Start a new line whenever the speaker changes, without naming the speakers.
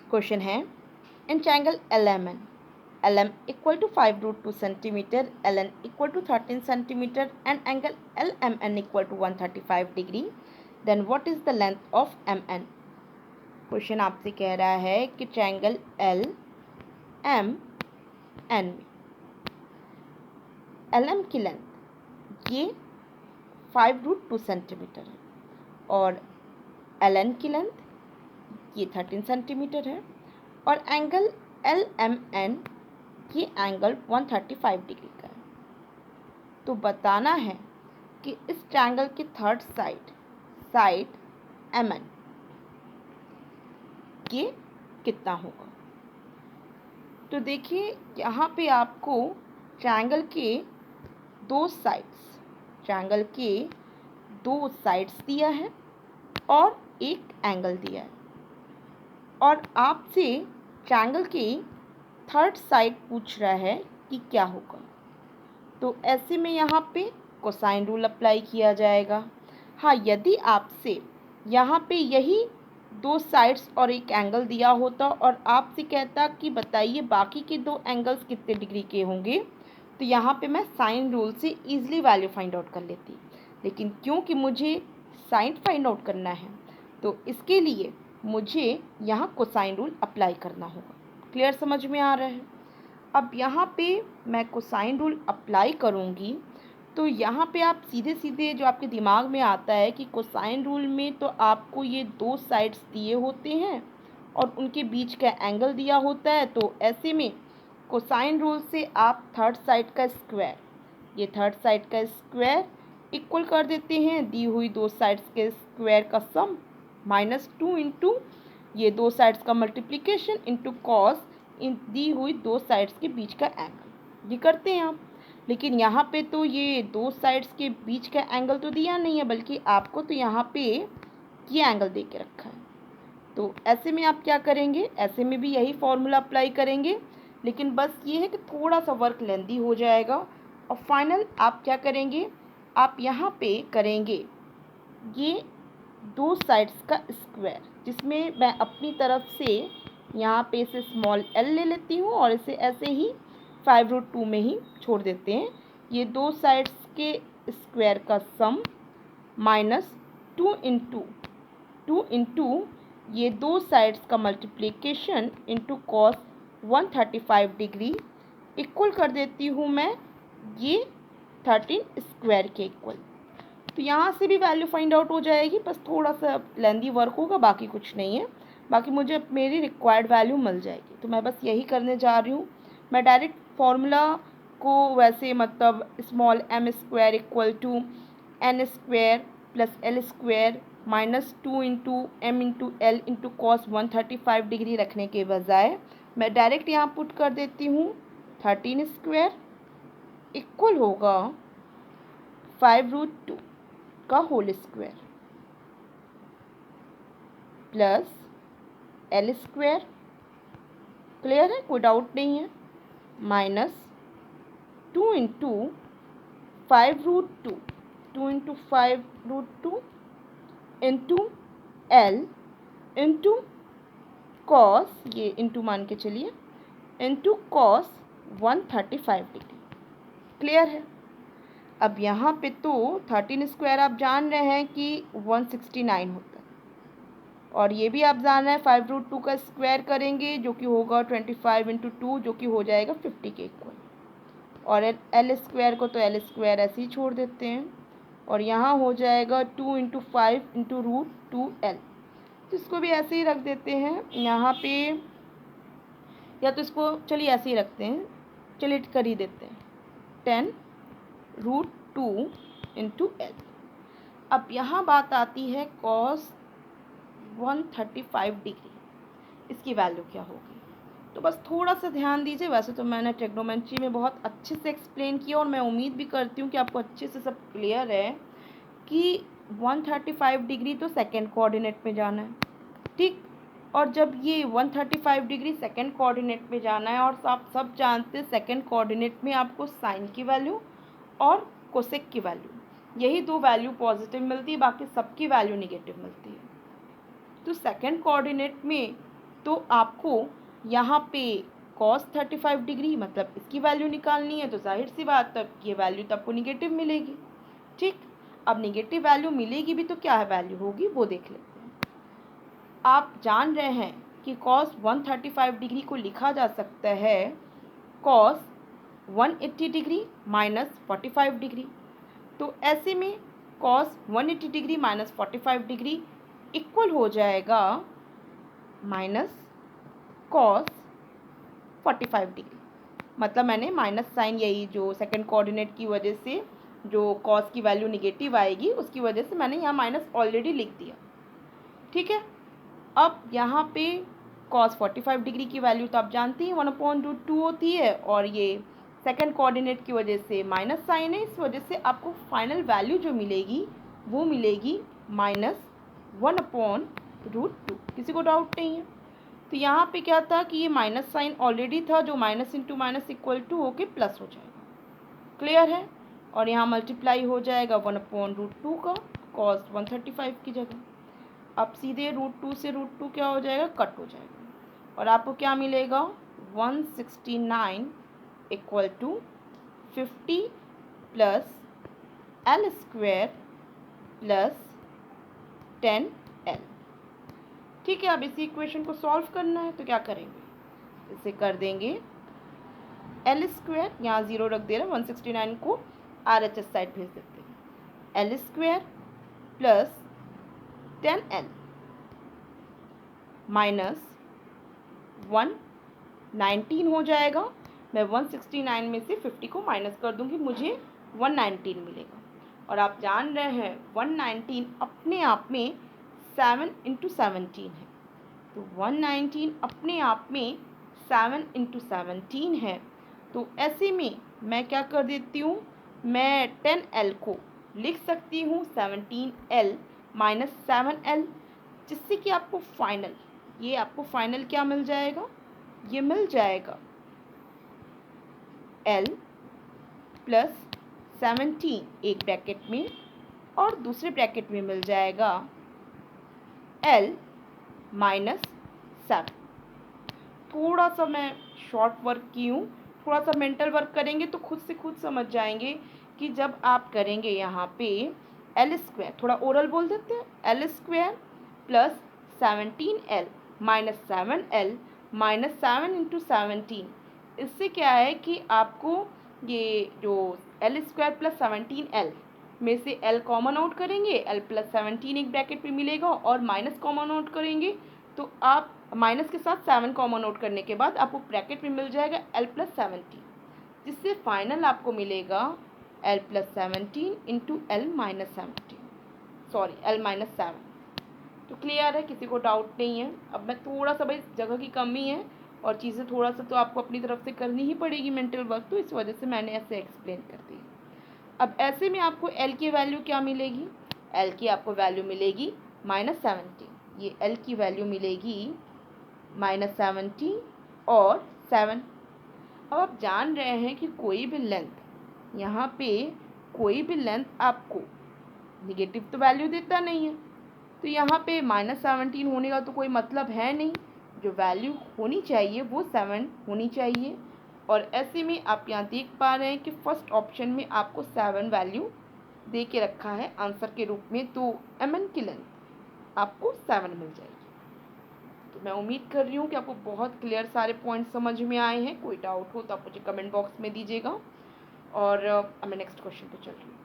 Question है in triangle LMN LM equal to 5√2 centimeter, LN equal to 13 centimeter and angle LMN equal to 135 degree, then what is the length of MN? Question आपसे कह रहा है कि triangle LMN में LM की length ये 5√2 centimetre है और LN की लेंथ ये 13 सेंटीमीटर है और एंगल LMN ये एंगल 135 डिग्री का है। तो बताना है कि इस ट्रायंगल की थर्ड साइड MN ये कितना होगा। तो देखिए यहाँ पे आपको ट्रायंगल के दो साइड्स दिया है और एक एंगल दिया है और आपसे ट्रायंगल की थर्ड साइड पूछ रहा है कि क्या होगा। तो ऐसे में यहाँ पे कोसाइन रूल अप्लाई किया जाएगा। हाँ, यदि आपसे यहाँ पे यही दो साइड्स और एक एंगल दिया होता और आपसे कहता कि बताइए बाकी के दो एंगल्स कितने डिग्री के होंगे, तो यहाँ पे मैं साइन रूल से ईजिली वैल्यू फाइंड आउट कर लेती। लेकिन क्योंकि मुझे साइन फाइंड आउट करना है तो इसके लिए मुझे यहाँ कोसाइन रूल अप्लाई करना होगा। क्लियर, समझ में आ रहा है। अब यहाँ पे मैं कोसाइन रूल अप्लाई करूँगी तो यहाँ पे आप सीधे सीधे जो आपके दिमाग में आता है कि कोसाइन रूल में तो आपको ये दो साइड्स दिए होते हैं और उनके बीच का एंगल दिया होता है। तो ऐसे में कोसाइन रूल से आप थर्ड साइड का स्क्वायर इक्वल कर देते हैं दी हुई दो साइड्स के स्क्वायर का सम -2 इंटू ये दो साइड्स का मल्टीप्लिकेशन इंटू कॉस इन दी हुई दो साइड्स के बीच का एंगल। ये करते हैं आप। लेकिन यहाँ पे तो ये दो साइड्स के बीच का एंगल तो दिया नहीं है, बल्कि आपको तो यहाँ पे ये एंगल दे के रखा है। तो ऐसे में आप क्या करेंगे, ऐसे में भी यही फॉर्मूला अप्लाई करेंगे, लेकिन बस ये है कि थोड़ा सा वर्क लेंदी हो जाएगा। और फाइनल आप क्या करेंगे, आप यहाँ पे करेंगे ये दो साइड्स का स्क्वायर, जिसमें मैं अपनी तरफ से यहाँ पे इसे स्मॉल l ले लेती हूँ और इसे ऐसे ही 5√2 में ही छोड़ देते हैं। ये दो साइड्स के स्क्वायर का सम -2 इंटू ये दो साइड्स का multiplication into cos 135 degree equal कर देती हूँ मैं ये 13 स्क्वायर के इक्वल। तो यहाँ से भी वैल्यू फाइंड आउट हो जाएगी, बस थोड़ा सा लेंदी वर्क होगा, बाकी कुछ नहीं है। बाकी मुझे मेरी रिक्वायर्ड वैल्यू मिल जाएगी। तो मैं बस यही करने जा रही हूँ। मैं डायरेक्ट फार्मूला को वैसे मतलब small m square equal to n square plus l square -2 into m into l into cos 135 degree रखने के बजाय मैं डायरेक्ट यहाँ पुट कर देती हूँ 13 स्क्वायर इक्वल होगा 5√2 का whole square plus l square, clear है, कोई डाउट नहीं है, -2 into 5√2 into l into cos, ये इंटू मान के चलिए, इंटू कॉस 135 डिग्री। क्लियर है। अब यहाँ पे तो 13 स्क्वायर आप जान रहे हैं कि 169 होता है और ये भी आप जान रहे हैं 5√2 का स्क्वायर करेंगे जो कि होगा 25 इंटू 2 जो कि हो जाएगा 50 के इक्वल। और एल स्क्वायर को तो एल स्क्वायर ऐसे ही छोड़ देते हैं और यहाँ हो जाएगा 2 इंटू 5 इंटू √2l। तो इसको भी ऐसे ही रख देते हैं यहाँ पे, या तो इसको चलिए ऐसे ही रखते हैं, चलिए कर ही देते हैं 10√2 इंटू l। अब यहाँ बात आती है कॉस 135 डिग्री, इसकी वैल्यू क्या होगी। तो बस थोड़ा सा ध्यान दीजिए। वैसे तो मैंने ट्रिग्नोमेट्री में बहुत अच्छे से एक्सप्लेन किया और मैं उम्मीद भी करती हूँ कि आपको अच्छे से सब क्लियर है कि 135 डिग्री तो सेकंड कोऑर्डिनेट में जाना है, ठीक। और जब ये 135 डिग्री सेकंड कोऑर्डिनेट में जाना है और आप सब जानते हैं सेकंड कोऑर्डिनेट में आपको साइन की वैल्यू और कोसेक की वैल्यू, यही दो वैल्यू पॉजिटिव मिलती है, बाकी सबकी वैल्यू निगेटिव मिलती है। तो सेकंड कोऑर्डिनेट में तो आपको यहाँ पे cos 35 डिग्री मतलब इसकी वैल्यू निकालनी है, तो जाहिर सी बात है ये वैल्यू तो आपको निगेटिव मिलेगी। ठीक, अब निगेटिव वैल्यू मिलेगी भी तो क्या है वैल्यू होगी वो देख लेते हैं। आप जान रहे हैं कि cos 135 डिग्री को लिखा जा सकता है cos 180 डिग्री माइनस 45 डिग्री। तो ऐसे में cos 180 degree minus 45 degree equal हो जाएगा माइनस cos 45 डिग्री। मतलब मैंने माइनस साइन यही जो सेकंड कोऑर्डिनेट की वजह से जो cos की वैल्यू निगेटिव आएगी उसकी वजह से मैंने यहाँ माइनस ऑलरेडी लिख दिया। ठीक है, अब यहाँ पे cos 45 डिग्री की वैल्यू तो आप जानती हैं 1/√2 होती है, और ये सेकंड कोऑर्डिनेट की वजह से माइनस साइन है, इस वजह से आपको फाइनल वैल्यू जो मिलेगी वो मिलेगी माइनस 1/√2। किसी को डाउट नहीं है? तो यहाँ पे क्या था कि ये माइनस साइन ऑलरेडी था जो minus into minus equal to होके प्लस हो जाएगा। क्लियर है? और यहाँ मल्टीप्लाई हो जाएगा 1/√2 का cos 135 की जगह। अब सीधे √2 से √2 क्या हो जाएगा, कट हो जाएगा, और आपको क्या मिलेगा 169 equal to 50 plus L square plus 10L। ठीक है, अब इसी इक्वेशन को सॉल्व करना है, तो क्या करेंगे, इसे कर देंगे एल स्क्वायर, यहाँ 0 रख दे रहे हैं, 169 को RHS साइड भेज देते हैं, L square plus 10L minus 119 हो जाएगा। मैं 169 में से 50 को माइनस कर दूंगी, मुझे 119 मिलेगा। और आप जान रहे हैं 119 अपने आप में 7 इंटू 17 है, तो 119 अपने आप में 7 इंटू 17 है। तो ऐसे में मैं क्या कर देती हूँ, मैं 10L को लिख सकती हूँ 17L माइनस 7L, जिससे कि आपको फाइनल क्या मिल जाएगा, ये मिल जाएगा L प्लस 17 एक ब्रैकेट में, और दूसरे ब्रैकेट में मिल जाएगा L माइनस 7। थोड़ा सा मैं शॉर्ट वर्क की हूँ, थोड़ा सा मेंटल वर्क करेंगे तो खुद से खुद समझ जाएंगे कि जब आप करेंगे यहाँ पे एल स्क्वायर, थोड़ा ओरल बोल देते हैं, L square plus 17L minus 7L minus 7 into 17, इससे क्या है कि आपको ये जो एल स्क्वायर प्लस 17L में से L कॉमन आउट करेंगे, L प्लस 17 एक ब्रैकेट में मिलेगा, और माइनस कॉमन आउट करेंगे तो आप माइनस के साथ 7 कॉमन आउट करने के बाद आपको ब्रैकेट में मिल जाएगा L प्लस 17, जिससे फाइनल आपको मिलेगा L plus 17 into L minus 7। तो क्लियर है, किसी को डाउट नहीं है? अब मैं थोड़ा सा, भाई जगह की कमी है और चीज़ें थोड़ा सा तो आपको अपनी तरफ से करनी ही पड़ेगी मेंटल वर्क, तो इस वजह से मैंने ऐसे एक्सप्लेन कर दी। अब ऐसे में आपको L की वैल्यू क्या मिलेगी, L की आपको वैल्यू मिलेगी माइनस 17, ये L की वैल्यू मिलेगी माइनस 17 और 7। अब आप जान रहे हैं कि कोई भी लेंथ, यहाँ पे कोई भी लेंथ आपको निगेटिव तो वैल्यू देता नहीं है, तो यहाँ पे माइनस 17 होने का तो कोई मतलब है नहीं, जो वैल्यू होनी चाहिए वो 7 होनी चाहिए। और ऐसे में आप यहाँ देख पा रहे हैं कि फर्स्ट ऑप्शन में आपको 7 वैल्यू दे के रखा है आंसर के रूप में, तो MN की लेंथ आपको 7 मिल जाएगी। तो मैं उम्मीद कर रही हूँ कि आपको बहुत क्लियर सारे पॉइंट्स समझ में आए हैं। कोई डाउट हो तो आप मुझे कमेंट बॉक्स में दीजिएगा, और मैं नेक्स्ट क्वेश्चन पे चल रही हूँ।